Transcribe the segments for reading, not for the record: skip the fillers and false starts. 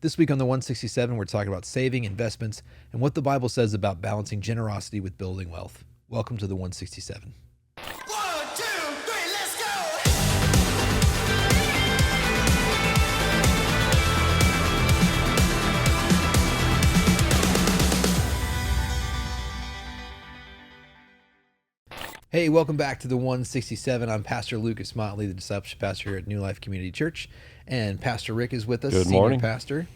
This week on the 167, we're talking about saving, investments, and what the Bible says about balancing generosity with building wealth. Welcome to the 167. 1, 2, 3, let's go! Hey, welcome back to the 167. I'm Pastor Lucas Motley, the discipleship pastor here at New Life Community Church, and Pastor Rick is with us, Good senior morning. pastor,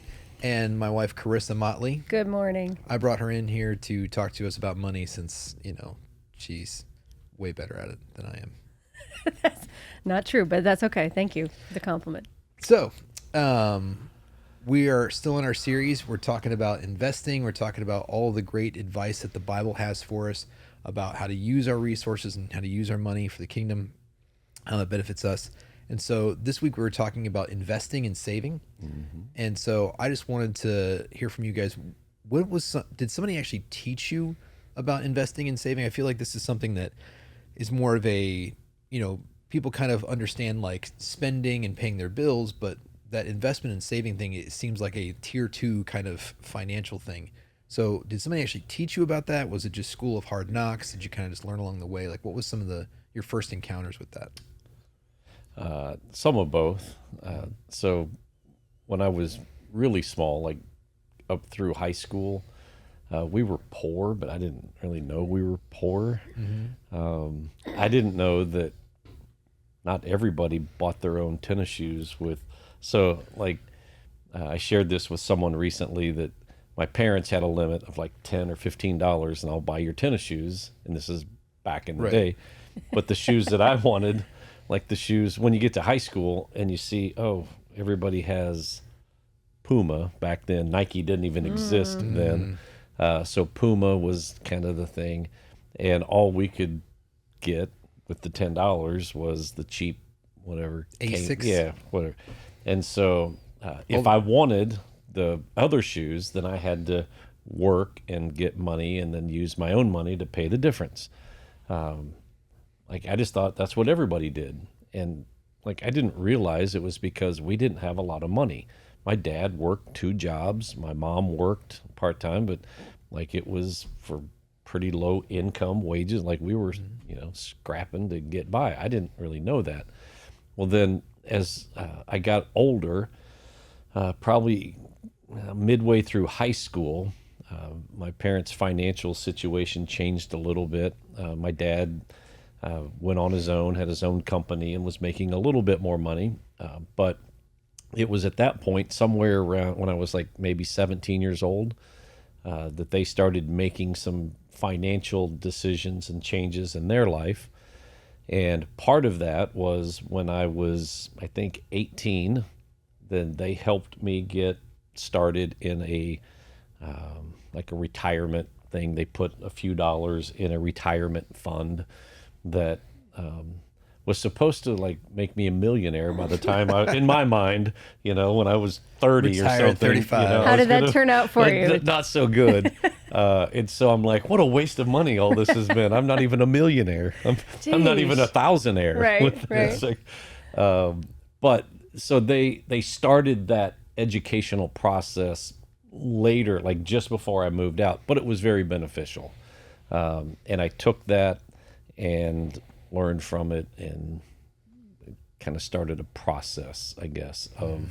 and my wife Carissa Motley. Good morning. I brought her in here to talk to us about money since, she's way better at it than I am. That's not true, but that's okay. Thank you for the compliment. So, we are still in our series. We're talking about investing. We're talking about all the great advice that the Bible has for us about how to use our resources and how to use our money for the kingdom, how that benefits us. And so this week we were talking about investing and saving. Mm-hmm. And so I just wanted to hear from you guys. Did somebody actually teach you about investing and saving? I feel like this is something that is more of a, people kind of understand like spending and paying their bills, but that investment and saving thing, it seems like a tier 2 kind of financial thing. So did somebody actually teach you about that? Was it just school of hard knocks? Did you kind of just learn along the way? Like what was some of your first encounters with that? Some of both. So when I was really small, like up through high school, we were poor, but I didn't really know we were poor. Mm-hmm. I didn't know that not everybody bought their own tennis shoes I shared this with someone recently that my parents had a limit of like $10 or $15 and I'll buy your tennis shoes. And this is back in the day. But the shoes that I wanted, like the shoes, when you get to high school and you see, everybody has Puma back then. Nike didn't even exist then. So Puma was kind of the thing. And all we could get with the $10 was the cheap, whatever. Asics? Yeah, whatever. And so if I wanted the other shoes, then I had to work and get money and then use my own money to pay the difference. I just thought that's what everybody did. And I didn't realize it was because we didn't have a lot of money. My dad worked 2 jobs. My mom worked part-time, but it was for pretty low income wages. We were, scrapping to get by. I didn't really know that. Well, then as I got older, probably midway through high school, my parents' financial situation changed a little bit. My dad went on his own, had his own company, and was making a little bit more money. But it was at that point, somewhere around when I was maybe 17 years old, that they started making some financial decisions and changes in their life. And part of that was when I was, I think, 18, then they helped me get started in a retirement thing. They put a few dollars in a retirement fund that was supposed to make me a millionaire by the time in my mind, when I was 30 Retired or at something. 35. How did that turn out for you? Not so good. And so I'm like, what a waste of money all this has been. I'm not even a millionaire. I'm not even a thousandaire. Right. But so they started that educational process later, just before I moved out, but it was very beneficial. And I took that and learned from it and kind of started a process, I guess, of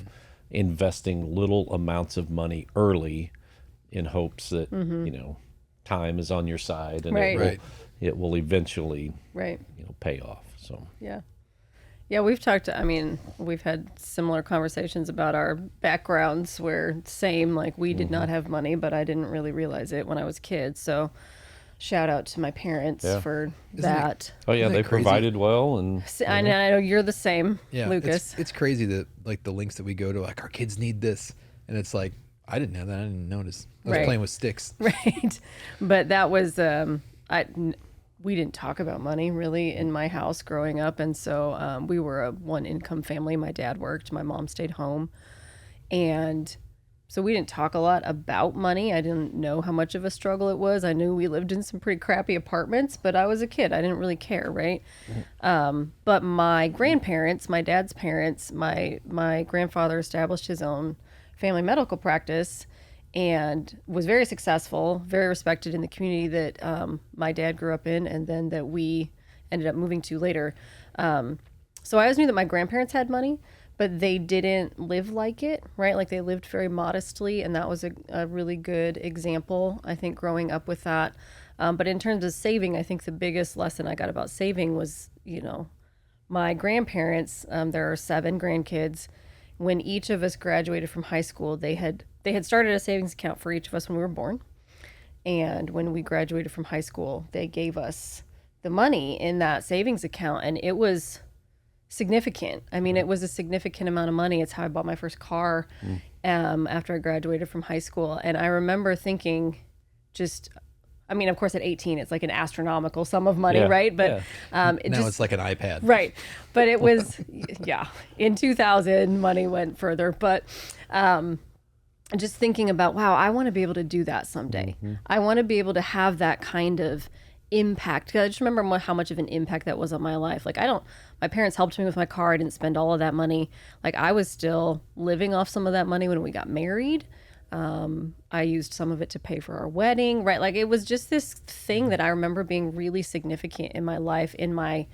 investing little amounts of money early in hopes that, time is on your side and it will eventually, pay off. So, Yeah. Yeah, we've had similar conversations about our backgrounds where we did not have money, but I didn't really realize it when I was a kid. So shout out to my parents for that. Oh yeah, Isn't they that crazy? provided well, and I know you're the same, Lucas. It's crazy that the links that we go to, our kids need this, and it's I didn't have that. I didn't notice. I was playing with sticks. Right. But that was we didn't talk about money really in my house growing up, and so we were a one income family. My dad worked, my mom stayed home, and so we didn't talk a lot about money. I didn't know how much of a struggle it was. I knew we lived in some pretty crappy apartments, but I was a kid. I didn't really care, right? But my grandparents, my dad's parents, my grandfather established his own family medical practice and was very successful, very respected in the community that my dad grew up in, and then that we ended up moving to later. So I always knew that my grandparents had money, but they didn't live like it, right? Like they lived very modestly, and that was a really good example, I think, growing up with that. But in terms of saving, I think the biggest lesson I got about saving was, my grandparents, there are 7 grandkids. When each of us graduated from high school, they had started a savings account for each of us when we were born. And when we graduated from high school, they gave us the money in that savings account, and it was significant. I mean, it was a significant amount of money. It's how I bought my first car after I graduated from high school. And I remember thinking of course at 18, it's like an astronomical sum of money, right? But it's like an iPad. Right. But it was, in 2000, money went further. But just thinking about, wow, I want to be able to do that someday. I want to be able to have that kind of impact. 'Cause I just remember how much of an impact that was on my life. Like my parents helped me with my car. I didn't spend all of that money. Like I was still living off some of that money when we got married. I used some of it to pay for our wedding, right? Like it was just this thing that I remember being really significant in my life, in my,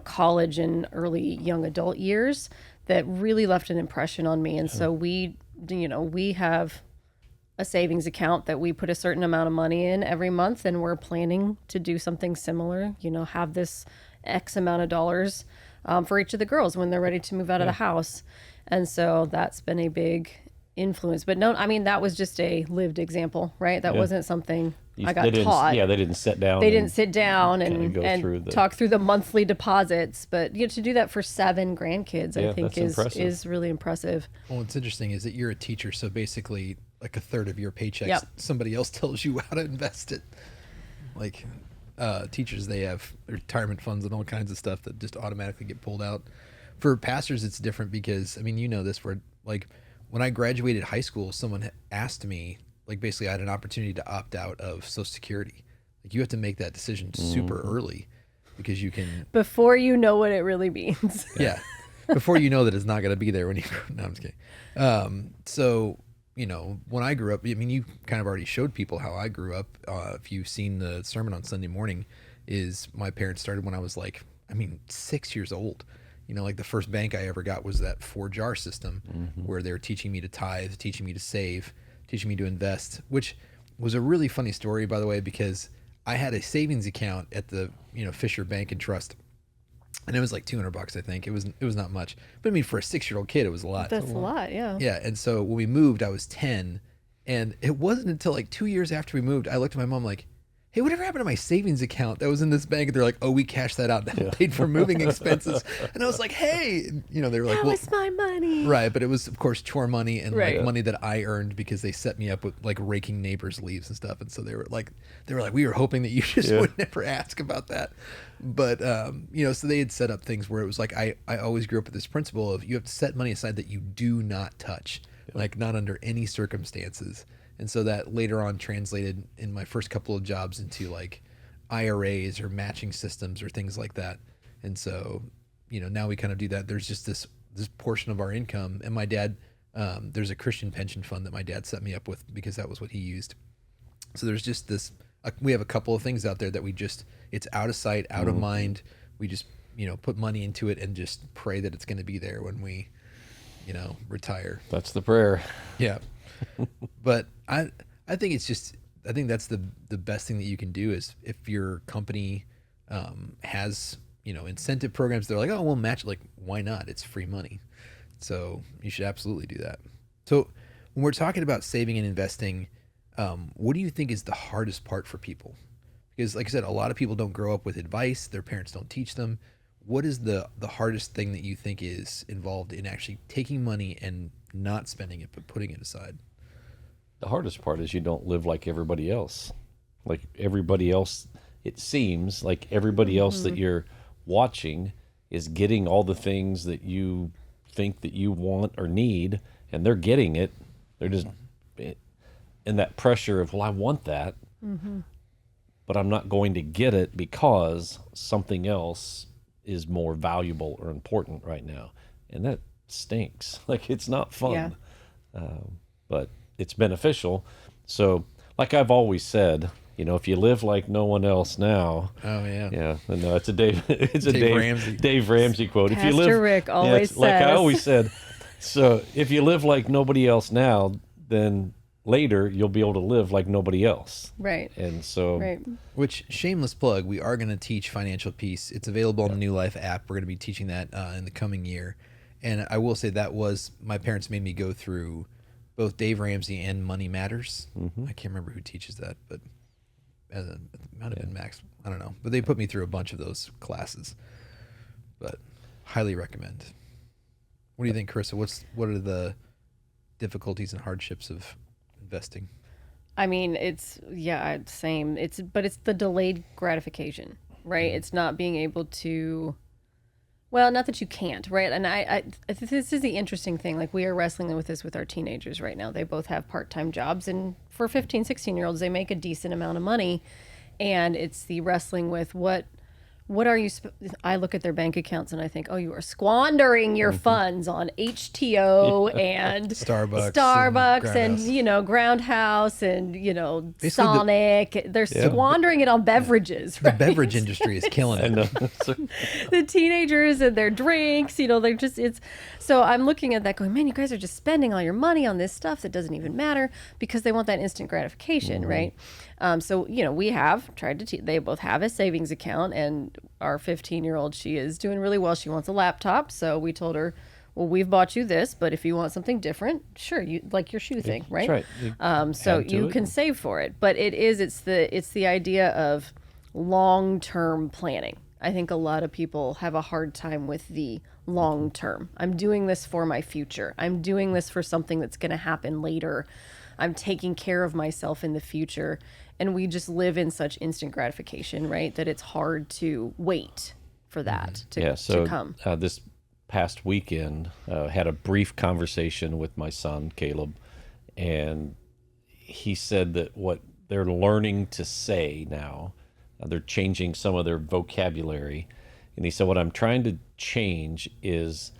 college and early young adult years, that really left an impression on me. And so we have a savings account that we put a certain amount of money in every month, and we're planning to do something similar, have this X amount of dollars for each of the girls when they're ready to move out of the house. And so that's been a big influence. But no, I mean, that was just a lived example, right? That wasn't something I got taught. Yeah, they didn't sit down. They didn't sit down and talk through the monthly deposits. But to do that for 7 grandkids, I think is really impressive. Well, what's interesting is that you're a teacher, so basically like a third of your paychecks, somebody else tells you how to invest it. Like teachers, they have retirement funds and all kinds of stuff that just automatically get pulled out. For pastors, it's different because, I mean, this, where like when I graduated high school, someone asked me, like basically I had an opportunity to opt out of Social Security. Like you have to make that decision super early because you can... Before you know what it really means. Yeah. Before you know that it's not going to be there when you... No, I'm just kidding. So, when I grew up, I mean, you kind of already showed people how I grew up. If you've seen the sermon on Sunday morning, is my parents started when I was 6 years old. Like the first bank I ever got was that 4-jar system where they were teaching me to tithe, teaching me to save, teaching me to invest, which was a really funny story, by the way, because I had a savings account at the, Fisher Bank and Trust. And it was like $200, I think. It was not much. But I mean, for a 6-year-old kid, it was a lot. That's a lot, yeah. Yeah. And so when we moved, I was 10. And it wasn't until like 2 years after we moved, I looked at my mom like, hey, whatever happened to my savings account that was in this bank? And they're like, oh, we cashed that out. That paid for moving expenses. And I was like, hey, they were like, well, it's my money. Right. But it was, of course, chore money and like money that I earned because they set me up with like raking neighbors' leaves and stuff. And so they were like, we were hoping that you just would never ask about that. But, so they had set up things where it was like, I always grew up with this principle of you have to set money aside that you do not touch, like not under any circumstances. And so that later on translated in my first couple of jobs into like IRAs or matching systems or things like that. And so, now we kind of do that. There's just this portion of our income. And my dad, there's a Christian pension fund that my dad set me up with because that was what he used. So there's just this, we have a couple of things out there that it's out of sight, out of mind. We just, put money into it and just pray that it's going to be there when we, retire. That's the prayer. Yeah. But I think I think that's the best thing that you can do is if your company has, incentive programs, they're like, oh, we'll match it. Like, why not? It's free money. So you should absolutely do that. So when we're talking about saving and investing, what do you think is the hardest part for people? Because like I said, a lot of people don't grow up with advice. Their parents don't teach them. What is the hardest thing that you think is involved in actually taking money and not spending it, but putting it aside? The hardest part is you don't live like everybody else. Like everybody else, it seems like everybody else that you're watching is getting all the things that you think that you want or need, and they're getting it. They're just in that pressure of, well, I want that, but I'm not going to get it because something else is more valuable or important right now. And that stinks. Like, it's not fun. but it's beneficial. So, like I've always said, if you live like no one else now, Oh yeah. no, it's a Dave Ramsey. Dave Ramsey quote. If you Pastor live, Rick always like I says. always said. So if you live like nobody else now, then later you'll be able to live like nobody else. Right. And so, Right. Which, shameless plug, we are going to teach Financial Peace. It's available on the New Life app. We're going to be teaching that in the coming year. And I will say that was, my parents made me go through both Dave Ramsey and Money Matters. I can't remember who teaches that, but it might have been Max. I don't know. But they put me through a bunch of those classes. But highly recommend. What do you think, Carissa? What are the difficulties and hardships of investing? I mean, same. But it's the delayed gratification, right? It's not being able to, well, not that you can't, right? And I this is the interesting thing. Like, we are wrestling with this with our teenagers right now. They both have part-time jobs, and for 15, 16-year-olds, they make a decent amount of money. And it's the wrestling with what are you? I look at their bank accounts and I think, oh, you are squandering your funds on HTO and Starbucks and Groundhouse and Basically Sonic. They're squandering it on beverages. The Right? beverage industry is killing it. The teenagers and their drinks. They're just So I'm looking at that, going, man, you guys are just spending all your money on this stuff that doesn't even matter because they want that instant gratification, right? So we have tried to. They both have a savings account, and our 15-year-old, she is doing really well. She wants a laptop, so we told her, well, we've bought you this, but if you want something different, sure, you like your shoe thing, right? That's right. So Add to you it. can save for it, but it's the idea of long-term planning. I think a lot of people have a hard time with the long term. I'm doing this for my future. I'm doing this for something that's going to happen later. I'm taking care of myself in the future. And we just live in such instant gratification, right? That it's hard to wait for that to come. This past weekend, had a brief conversation with my son, Caleb, and he said that what they're learning to say now, they're changing some of their vocabulary. And he said, what I'm trying to change is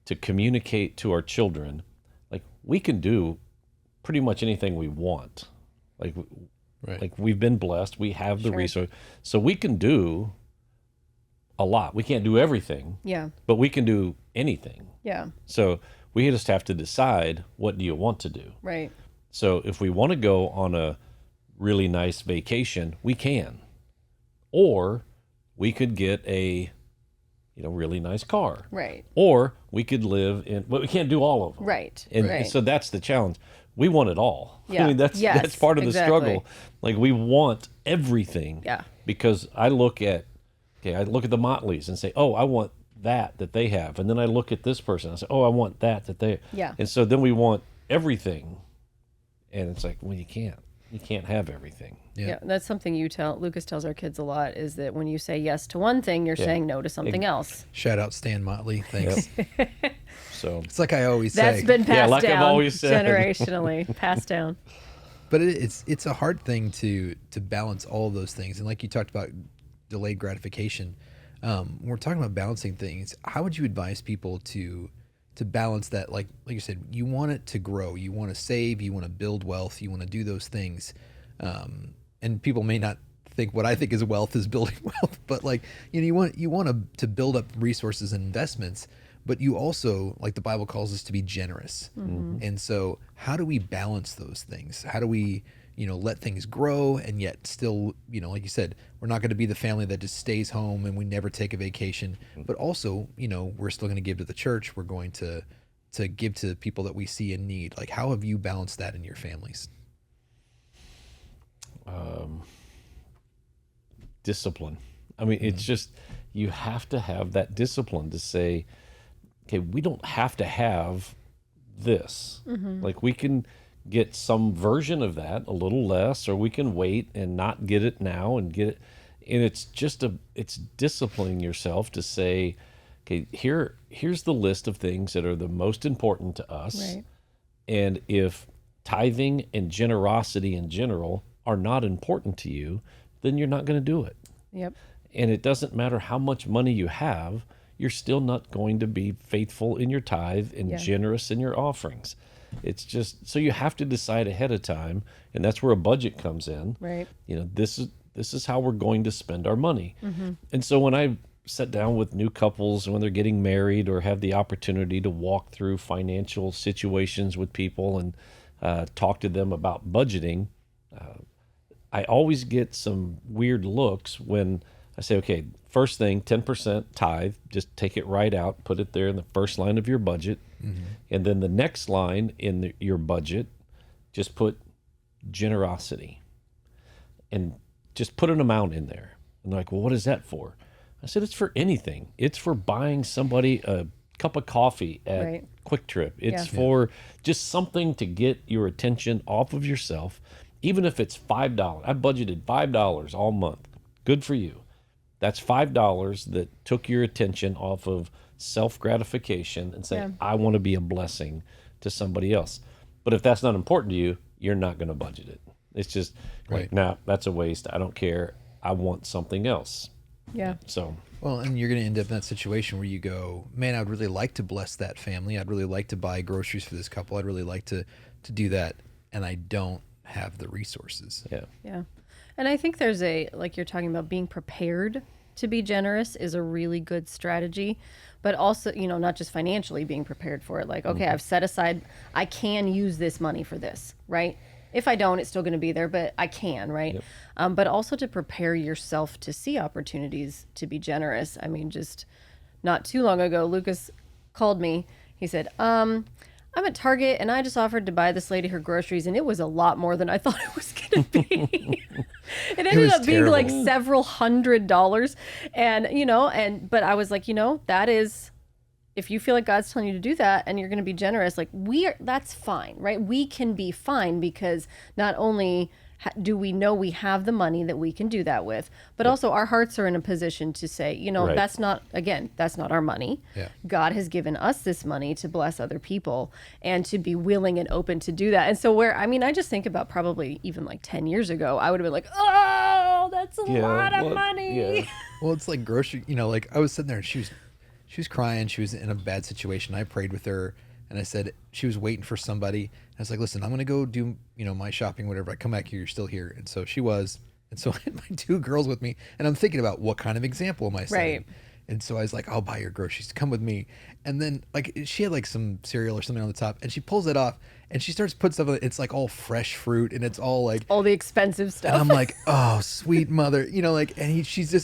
to communicate to our children, like, we can do pretty much anything we want. Like we've been blessed. We have the resource. So we can do a lot. We can't do everything. Yeah. But we can do anything. Yeah. So we just have to decide, what do you want to do? Right. So if we want to go on a really nice vacation, we can. Or we could get a really nice car. Right. Or we could live in, but we can't do all of them. Right. And right. so that's the challenge. We want it all. Yeah. I mean, that's part of the struggle. Like, we want everything. Yeah. Because I look at the Motleys and say, oh, I want that they have. And then I look at this person and say, oh, I want that they. Yeah. And so then we want everything. And it's like, well, you can't. You can't have everything. Yeah, that's something Lucas tells our kids a lot, is that when you say yes to one thing, you're saying no to something else. Shout out Stan Motley. Thanks. So It's like I always say. That's been passed like I've down always said. generationally, passed down. But it's a hard thing to balance all of those things. And like you talked about delayed gratification, when we're talking about balancing things, how would you advise people to balance that? Like you said, you want it to grow, you want to save, you want to build wealth, you want to do those things. And people may not think what I think is wealth is building wealth, but you want to build up resources and investments. But you also, like the Bible calls us, to be generous. Mm-hmm. And so how do we balance those things? How do we, let things grow and yet still, like you said, we're not going to be the family that just stays home and we never take a vacation. But also, we're still going to give to the church. We're going to give to people that we see in need. Like, how have you balanced that in your families? Discipline. I mean, it's just, you have to have that discipline to say, okay, we don't have to have this. Mm-hmm. Like, we can get some version of that, a little less, or we can wait and not get it now and get it. And it's disciplining yourself to say, okay, here's the list of things that are the most important to us. Right. And if tithing and generosity in general are not important to you, then you're not going to do it. Yep. And it doesn't matter how much money you have, you're still not going to be faithful in your tithe and generous in your offerings. It's just, so you have to decide ahead of time, and that's where a budget comes in. Right. This is how we're going to spend our money. And so when I sit down with new couples and when they're getting married or have the opportunity to walk through financial situations with people and talk to them about budgeting, I always get some weird looks when I say, okay, first thing, 10% tithe, just take it right out, put it there in the first line of your budget. And then the next line in your budget, just put generosity and just put an amount in there. And they're like, well, what is that for? I said, it's for anything. It's for buying somebody a cup of coffee at Right. Quick Trip. It's Yeah. for just something to get your attention off of yourself, even if it's $5. I budgeted $5 all month. Good for you. That's $5 that took your attention off of self-gratification and saying, Yeah. I want to be a blessing to somebody else. But if that's not important to you, you're not going to budget it. It's just like, Right. nah, that's a waste. I don't care. I want something else. Yeah. So Well, and you're going to end up in that situation where you go, man, I'd really like to bless that family. I'd really like to buy groceries for this couple. I'd really like to do that. And I don't have the resources. yeah. Yeah. And I think there's like you're talking about, being prepared to be generous is a really good strategy, but also, not just financially being prepared for it. Like, okay, I've set aside, I can use this money for this, right? If I don't, it's still going to be there, but I can, right? But also to prepare yourself to see opportunities to be generous. I mean, just not too long ago, Lucas called me. He said, I'm at Target and I just offered to buy this lady her groceries, and it was a lot more than I thought it was going to be. It ended was up being like terrible. several $100s. And, but I was like, that is, if you feel like God's telling you to do that and you're going to be generous, like that's fine, right? We can be fine because not only do we know we have the money that we can do that with, but also our hearts are in a position to say, Right. that's not our money. Yeah. God has given us this money to bless other people and to be willing and open to do that. And so I just think about probably even like 10 years ago, I would have been like, oh, that's a lot of money. Yeah. Well, it's like grocery, like I was sitting there and she was crying. She was in a bad situation. I prayed with her and I said, she was waiting for somebody. I was like, listen, I'm going to go do, my shopping, whatever. I come back here, you're still here. And so she was. And so I had my two girls with me and I'm thinking about what kind of example am I setting? Right. And so I was like, I'll buy your groceries. Come with me. And then like she had like some cereal or something on the top and she pulls it off and she starts to put stuff on it. It's like all fresh fruit and it's all like, All the expensive stuff. and I'm like, oh, sweet mother, and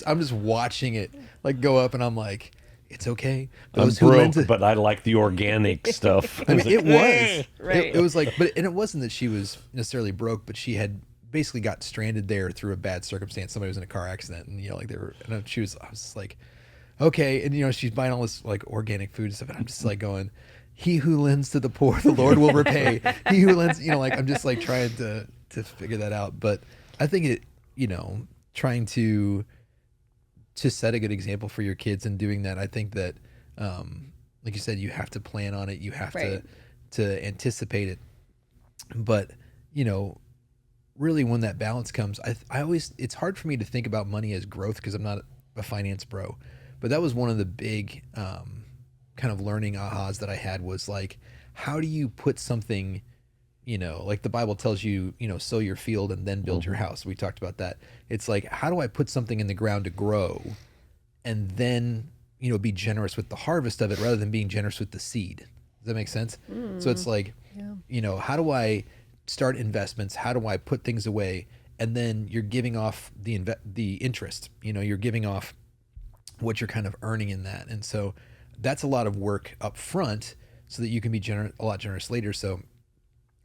I'm just watching it like go up and I'm like, it's okay. I'm Those who lend broke, to- but I like the organic stuff. I mean, it was. Right. It was like, and it wasn't that she was necessarily broke, but she had basically got stranded there through a bad circumstance. Somebody was in a car accident, and like they were. And I was just like, okay, and she's buying all this like organic food and stuff, and I'm just like going, he who lends to the poor, the Lord will repay. He who lends, like I'm just like trying to figure that out. But I think trying to set a good example for your kids and doing that. I think that, like you said, you have to plan on it. You have Right. to anticipate it. But, really when that balance comes, I always, it's hard for me to think about money as growth because I'm not a finance bro. But that was one of the big kind of learning ahas that I had was like, how do you put something, like the Bible tells you, sow your field and then build your house. We talked about that. It's like, how do I put something in the ground to grow and then, be generous with the harvest of it rather than being generous with the seed? Does that make sense? So it's like, how do I start investments? How do I put things away? And then you're giving off the interest, you're giving off what you're kind of earning in that. And so that's a lot of work up front so that you can be a lot generous later. So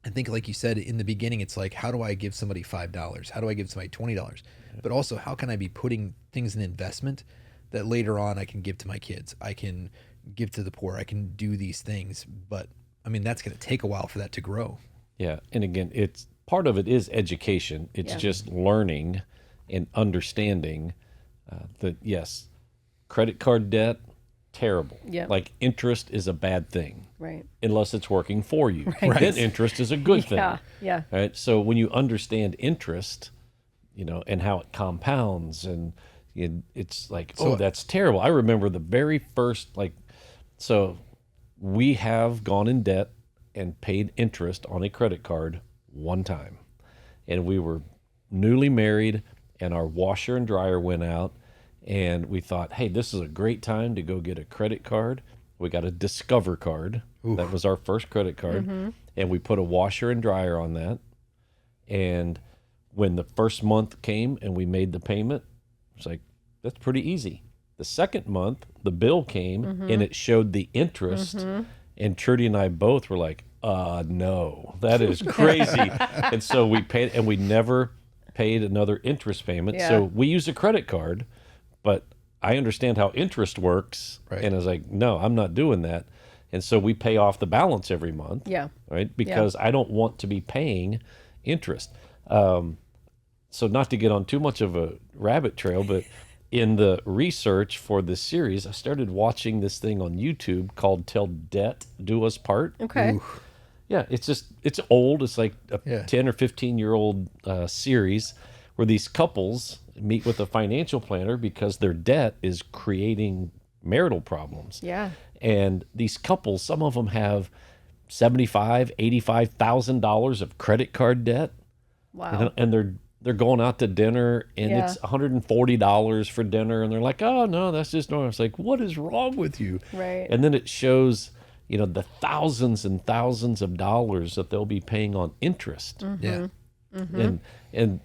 I think, like you said, in the beginning, it's like, how do I give somebody $5? How do I give somebody $20? But also, how can I be putting things in investment that later on I can give to my kids? I can give to the poor. I can do these things. But I mean, that's going to take a while for that to grow. Yeah, and again, it's part of it is education. It's Yeah. just learning and understanding that yes, credit card debt, terrible. Yeah. Like interest is a bad thing Right. unless it's working for you. Right. Then interest is a good thing. Yeah. Yeah. Right. So when you understand interest, and how it compounds, and it's like, So- oh, that's terrible. I remember the very first so we have gone in debt, and paid interest on a credit card one time. And we were newly married, and our washer and dryer went out, and we thought, hey, this is a great time to go get a credit card. We got a Discover card. That was our first credit card. And we put a washer and dryer on that. And when the first month came and we made the payment, it's like, that's pretty easy. The second month, the bill came and it showed the interest. And Trudy and I both were like, no, that is crazy. And so we paid, and we never paid another interest payment. Yeah. So we use a credit card, but I understand how interest works. Right. And I was like, no, I'm not doing that. And so we pay off the balance every month. Yeah. Right. Because I don't want to be paying interest. So not to get on too much of a rabbit trail, but in the research for this series, I started watching this thing on YouTube called Till Debt Do Us Part. Okay. Yeah, it's old. It's like a Yeah. 10 or 15-year-old series where these couples meet with a financial planner because their debt is creating marital problems. Yeah. And these couples, some of them have $75,000, $85,000 of credit card debt. Wow. And they're going out to dinner, and Yeah. it's $140 for dinner, and they're like, oh no, that's just normal. It's like, what is wrong with you? Right. And then it shows, the thousands and thousands of dollars that they'll be paying on interest. Yeah. And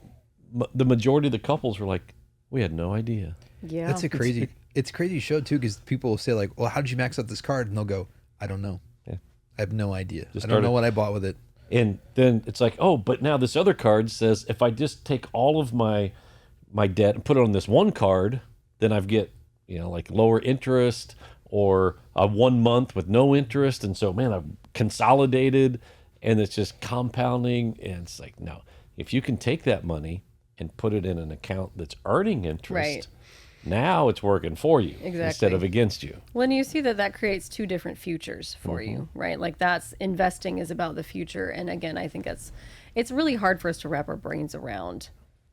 the majority of the couples were like, we had no idea. Yeah. That's a crazy. It's a crazy show too, because people will say like, "Well, how did you max out this card?" And they'll go, "I don't know. Yeah. I have no idea. I Just don't know started- what I bought with it." And then it's like, oh, but now this other card says if I just take all of my debt and put it on this one card, then I get, like lower interest or a 1 month with no interest. And so, man, I've consolidated, and it's just compounding. And it's like, no, if you can take that money and put it in an account that's earning interest, Right. now it's working for you Exactly. instead of against you. When you see that creates two different futures for you, right? Like that's investing is about the future. And again, I think it's really hard for us to wrap our brains around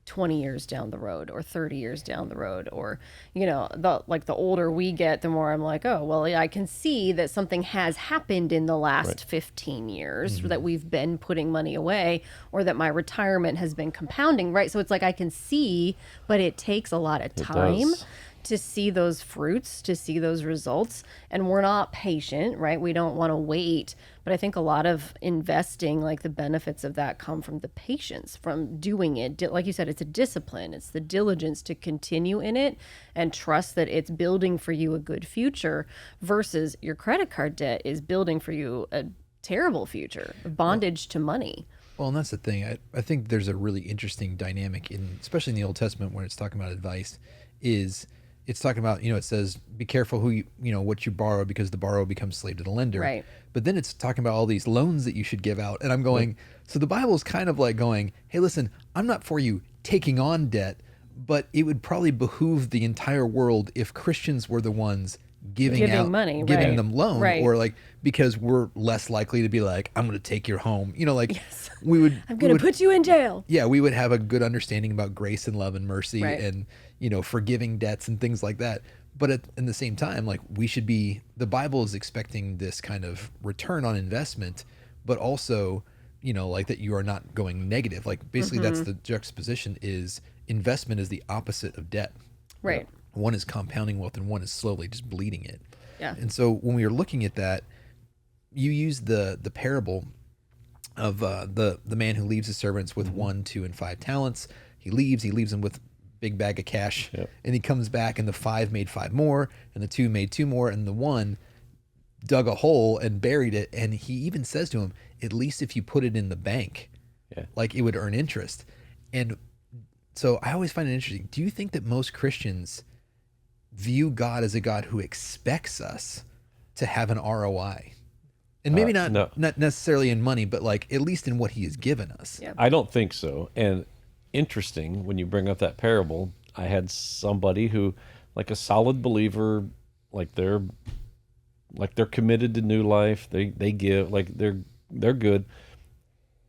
20 years down the road or 30 years down the road, or, the older we get, the more I'm like, oh, well, yeah, I can see that something has happened in the last 15 years that we've been putting money away, or that my retirement has been compounding, right? So it's like I can see, but it takes a lot of time does. to see those fruits, to see those results. And we're not patient, right? We don't want to wait. But I think a lot of investing, like the benefits of that come from the patience, from doing it. Like you said, it's a discipline. It's the diligence to continue in it and trust that it's building for you a good future, versus your credit card debt is building for you a terrible future, bondage to money. Well, and that's the thing. I think there's a really interesting dynamic especially in the Old Testament, when it's talking about advice, is it's talking about, it says, be careful who what you borrow, because the borrower becomes slave to the lender. Right. But then it's talking about all these loans that you should give out. And I'm going, so the Bible is kind of like going, hey, listen, I'm not for you taking on debt, but it would probably behoove the entire world if Christians were the ones giving out money, giving right. them loan, Right. or like, because we're less likely to be like, I'm going to take your home. We would, I'm going to put you in jail. yeah, we would have a good understanding about grace and love and mercy, Right. and, forgiving debts and things like that. But in the same time, like, the Bible is expecting this kind of return on investment, but also, like that you are not going negative. Like basically that's the juxtaposition, is investment is the opposite of debt. Right. One is compounding wealth and one is slowly just bleeding it. Yeah. And so when we were looking at that, you used the parable of the man who leaves his servants with 1, 2, and 5 talents. He leaves them with a big bag of cash, and he comes back, and the 5 made 5 more, and the 2 made 2 more, and the 1 dug a hole and buried it. And he even says to him, at least if you put it in the bank, like it would earn interest. And so I always find it interesting. Do you think that most Christians view God as a God who expects us to have an ROI? And maybe No. not necessarily in money, but like at least in what he has given us. Yeah. I don't think so. And interesting, when you bring up that parable, I had somebody who, like a solid believer, like they're committed to new life. They give, like they're good.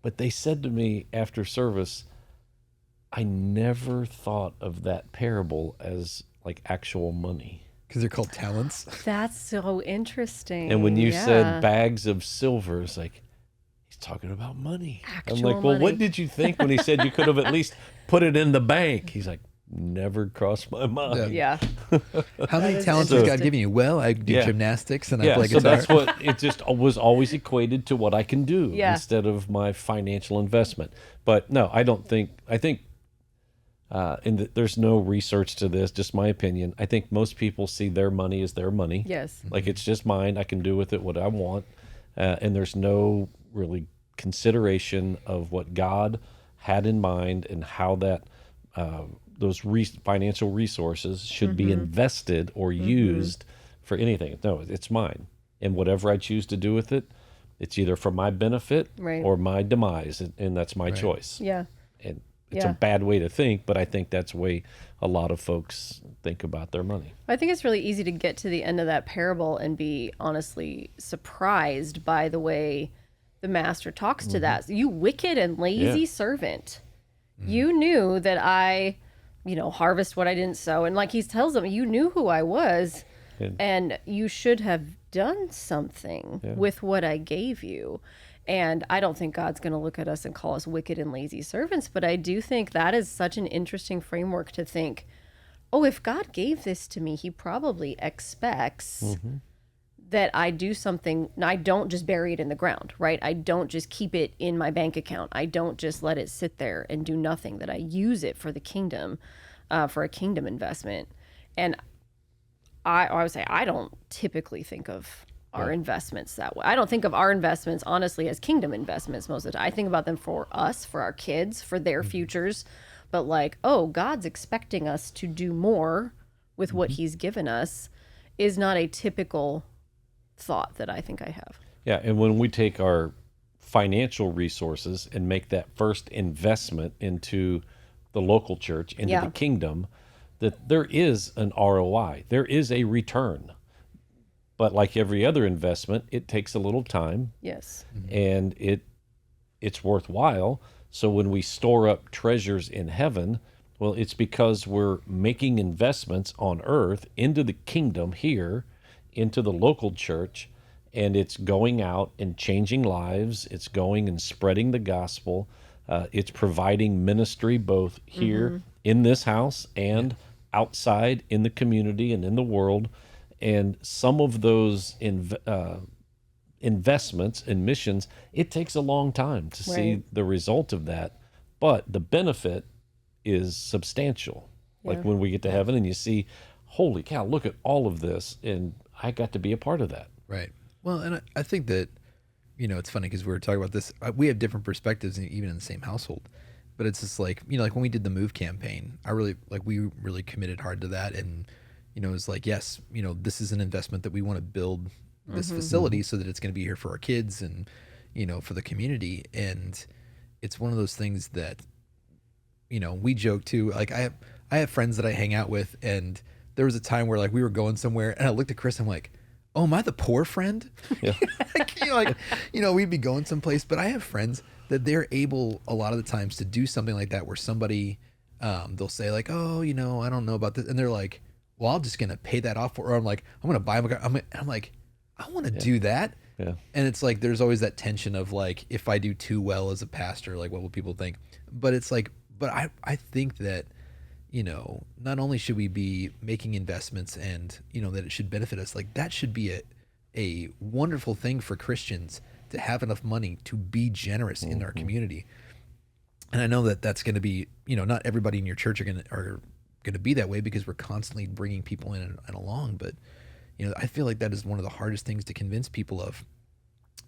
But they said to me after service, I never thought of that parable as like actual money. Because they're called talents. That's so interesting. And when you Yeah. said bags of silver, it's like, talking about money. I'm Actual like, well, money. what did you think when he said you could have at least put it in the bank? He's like, never crossed my mind. Yeah. How many is talents has God interesting. given you? Well, I do Yeah. gymnastics and I Yeah, play so guitar. that's what it just was always equated to what I can do Yeah. instead of my financial investment. But no, I don't think. I think, there's no research to this. Just my opinion. I think most people see their money as their money. Yes. Like it's just mine. I can do with it what I want, and there's no really consideration of what God had in mind and how that those financial resources should be invested or used for anything. No, it's mine, and whatever I choose to do with it, it's either for my benefit Right. or my demise, and that's my choice. Yeah. And it's Yeah. a bad way to think, but I think that's the way a lot of folks think about their money. I think it's really easy to get to the end of that parable and be honestly surprised by the way the master talks to that. You wicked and lazy Yeah. servant. You knew that I, harvest what I didn't sow. And like he tells them, you knew who I was and you should have done something with what I gave you. And I don't think God's going to look at us and call us wicked and lazy servants, but I do think that is such an interesting framework to think, oh, if God gave this to me, he probably expects that I do something. I don't just bury it in the ground, right? I don't just keep it in my bank account. I don't just let it sit there and do nothing, that I use it for the kingdom, for a kingdom investment. And I would say I don't typically think of our investments that way. I don't think of our investments, honestly, as kingdom investments most of the time. I think about them for us, for our kids, for their futures. But like, oh, God's expecting us to do more with what he's given us is not a typical thought that I think I have. Yeah, and when we take our financial resources and make that first investment into the local church, into Yeah. the kingdom, that there is an ROI. There is a return. But like every other investment, it takes a little time Yes. and it's worthwhile. So when we store up treasures in heaven, well, it's because we're making investments on earth into the kingdom here, into the local church, and it's going out and changing lives. It's going and spreading the gospel. It's providing ministry both here in this house and outside in the community and in the world. And some of those investments and missions, it takes a long time to see Right. the result of that, but the benefit is substantial. Like Yeah. when we get to heaven and you see, holy cow, look at all of this, and I got to be a part of that. Right. Well, and I think that, it's funny because we were talking about this. We have different perspectives even in the same household, but it's just like, like when we did the move campaign, we really committed hard to that. And, it was like, yes, this is an investment that we want to build this facility so that it's going to be here for our kids and, for the community. And it's one of those things that, we joke too. Like I have friends that I hang out with, and there was a time where like we were going somewhere and I looked at Chris and I'm like, oh, am I the poor friend? Yeah. We'd be going someplace, but I have friends that they're able a lot of the times to do something like that where somebody, they'll say like, oh, I don't know about this. And they're like, well, I'm just going to pay that off. Or I'm like, I'm going to buy them a car. I'm like, I want to do that. Yeah. And it's like, there's always that tension of like, if I do too well as a pastor, like what will people think? But it's like, but I think that, not only should we be making investments and, that it should benefit us, like that should be a wonderful thing for Christians to have enough money to be generous in our community. And I know that that's going to be, not everybody in your church are going to be that way because we're constantly bringing people in and along. But, I feel like that is one of the hardest things to convince people of,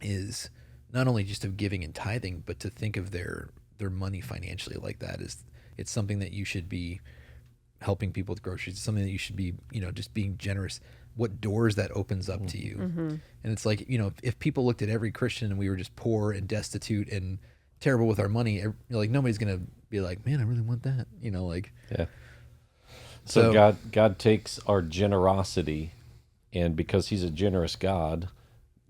is not only just of giving and tithing, but to think of their money financially like that. It's something that you should be helping people with groceries. It's something that you should be, just being generous. What doors that opens up to you. And it's like, if people looked at every Christian and we were just poor and destitute and terrible with our money, like nobody's going to be like, man, I really want that. Yeah. So God takes our generosity, and because he's a generous God,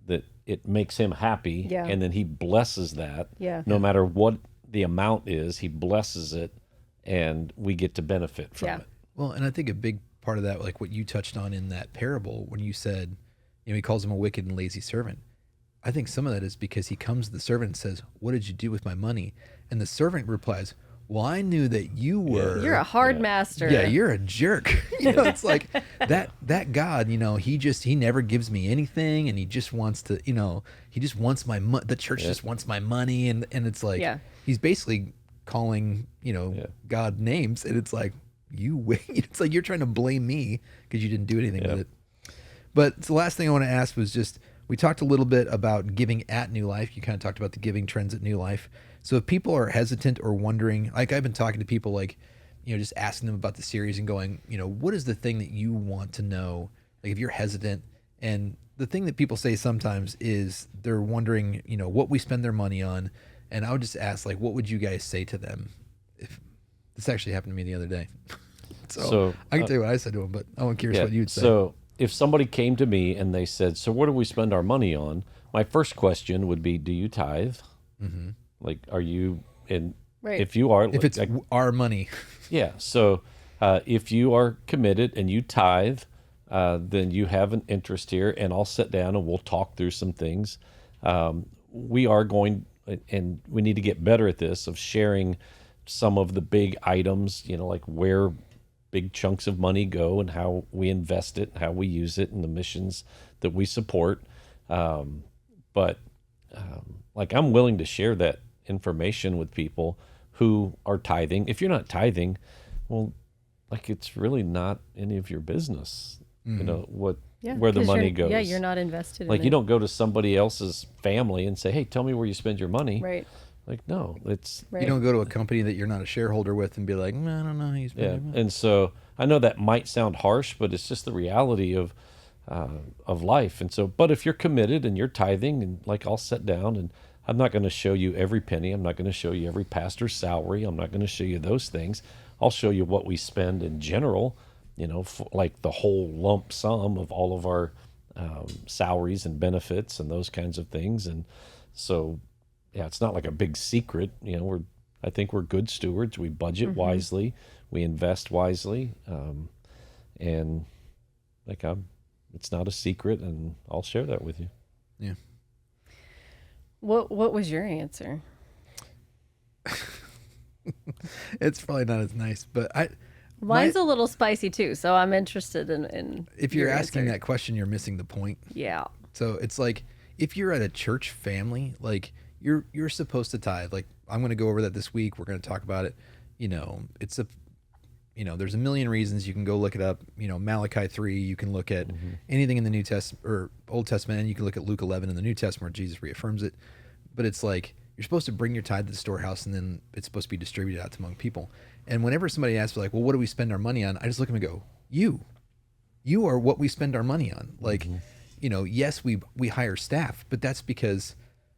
that it makes him happy, Yeah. and then he blesses that. Yeah. No matter what the amount is, he blesses it, and we get to benefit from Yeah. it. Well, and I think a big part of that, like what you touched on in that parable, when you said, he calls him a wicked and lazy servant. I think some of that is because he comes to the servant and says, "What did you do with my money?" And the servant replies, "Well, I knew that you were." You're a hard master. Yeah, you're a jerk. It's like that God, he never gives me anything, and he just wants to, he just wants my the church just wants my money, and it's like he's basically calling, God names, and it's like it's like you're trying to blame me because you didn't do anything with it. But the last thing I want to ask was just, we talked a little bit about giving at New Life. You kind of talked about the giving trends at New Life. So if people are hesitant or wondering, like I've been talking to people, like, just asking them about the series and going, what is the thing that you want to know? Like if you're hesitant, and the thing that people say sometimes is they're wondering, what we spend their money on. And I would just ask, like, what would you guys say to them? If this actually happened to me the other day. So I can tell you what I said to them, but I'm curious what you'd say. So if somebody came to me and they said, "So what do we spend our money on?" My first question would be, "Do you tithe? Mm-hmm. Like, are you in?" Right. If you are, if it's our money. Yeah. So if you are committed and you tithe, then you have an interest here, and I'll sit down and we'll talk through some things. We are going, and we need to get better at this, of sharing some of the big items, like where big chunks of money go and how we invest it, how we use it, and the missions that we support. But I'm willing to share that information with people who are tithing. If you're not tithing, well, it's really not any of your business. Where the money goes. Yeah, you're not invested in you don't go to somebody else's family and say, "Hey, tell me where you spend your money." Right. No, it's... Right. You don't go to a company that you're not a shareholder with and be like, "No, I don't know how you spend your money." And so I know that might sound harsh, but it's just the reality of life. And so, but if you're committed and you're tithing, and I'll sit down, and I'm not going to show you every penny. I'm not going to show you every pastor's salary. I'm not going to show you those things. I'll show you what we spend in general, the whole lump sum of all of our salaries and benefits and those kinds of things. And so, it's not like a big secret. I think we're good stewards. We budget wisely. We invest wisely. And it's not a secret, and I'll share that with you. Yeah. What was your answer? It's probably not as nice, but mine's a little spicy too, so I'm interested in if you're your asking answer. that question, you're missing the point. Yeah. So it's like, if you're at a church family, you're supposed to tithe. I'm going to go over that this week. We're going to talk about it. It's there's a million reasons. You can go look it up. Malachi 3, you can look at anything in the New Testament or Old Testament, and you can look at Luke 11 in the New Testament where Jesus reaffirms it. But it's like, you're supposed to bring your tithe to the storehouse, and then it's supposed to be distributed out among people. And whenever somebody asks, well, what do we spend our money on? I just look at them and go, you are what we spend our money on. Yes, we hire staff, but that's because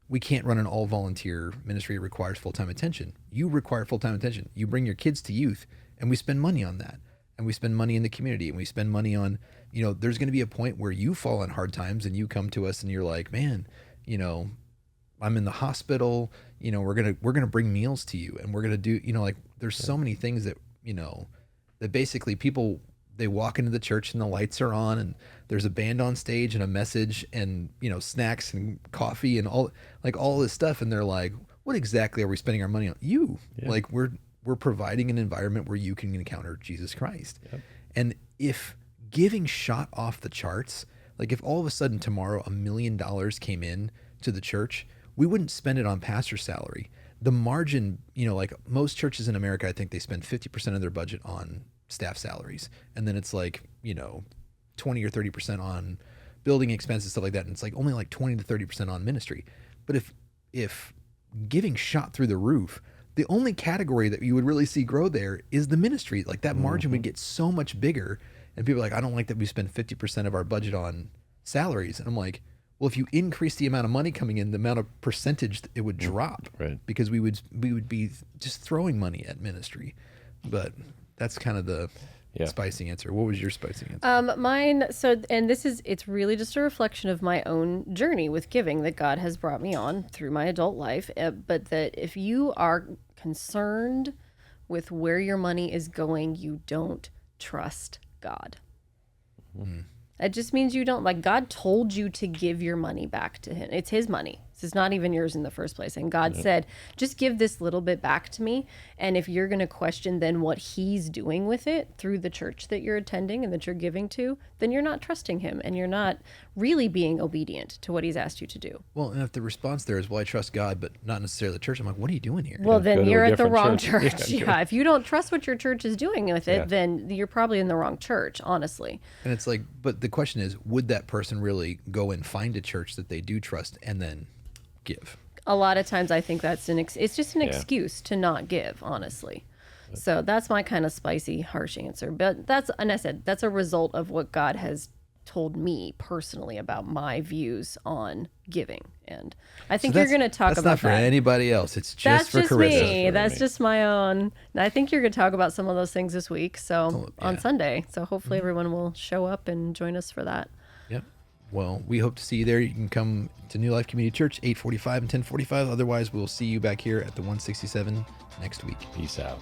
we can't run an all volunteer ministry. It requires full-time attention. You require full-time attention. You bring your kids to youth, and we spend money on that. And we spend money in the community, and we spend money on, there's going to be a point where you fall on hard times and you come to us and you're like, "Man, I'm in the hospital, we're going to bring meals to you, and we're going to do, there's so many things that, that basically people, they walk into the church and the lights are on, and there's a band on stage and a message and, snacks and coffee and all this stuff. And they're like, "What exactly are we spending our money on?" You. Yeah. We're providing an environment where you can encounter Jesus Christ. Yep. And if giving shot off the charts, if all of a sudden tomorrow $1 million came in to the church, we wouldn't spend it on pastor salary. The margin, most churches in America, I think they spend 50% of their budget on staff salaries. And then it's 20 or 30% on building expenses, stuff like that. And it's only 20 to 30% on ministry. But if giving shot through the roof, the only category that you would really see grow there is the ministry. That margin would get so much bigger. And people are like, "I don't like that we spend 50% of our budget on salaries." And I'm like, well, if you increase the amount of money coming in, the amount of percentage, it would drop. Right. Because we would be just throwing money at ministry. But that's kind of the spicy answer. What was your spicy answer? Mine, and it's really just a reflection of my own journey with giving that God has brought me on through my adult life. But that if you are concerned with where your money is going, you don't trust God. It just means you don't, like, God told you to give your money back to him. It's his money. This is not even yours in the first place. And God said, just give this little bit back to me. And if you're going to question then what he's doing with it through the church that you're attending and that you're giving to, then you're not trusting him and you're not really being obedient to what he's asked you to do. Well, and if the response there is, well, I trust God, but not necessarily the church, I'm like, what are you doing here? Well, Go then to a you're at the different wrong church. church. Yeah. If you don't trust what your church is doing with it, Yeah. then you're probably in the wrong church, honestly. And it's like, but the question is, would that person really go and find a church that they do trust and then give? A lot of times I think that's it's just an Yeah. excuse to not give, honestly. So that's my kind of spicy, harsh answer. But and I said, that's a result of what God has told me personally about my views on giving. And I think you're going to talk that's about not for that. anybody else. It's just That's for just Carissa. me. for That's me. just my own. And I think you're going to talk about some of those things this week. So on yeah. Sunday. So hopefully everyone will show up and join us for that. Yep. Well, we hope to see you there. You can come to New Life Community Church, 8:45 and 10:45. Otherwise, we'll see you back here at the 167 next week. Peace out.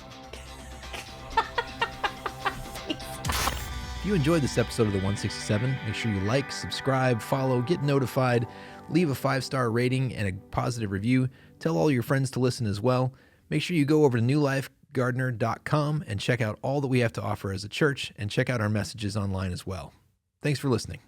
If you enjoyed this episode of the 167, make sure you like, subscribe, follow, get notified, leave a 5-star rating and a positive review. Tell all your friends to listen as well. Make sure you go over to newlifegardener.com and check out all that we have to offer as a church and check out our messages online as well. Thanks for listening.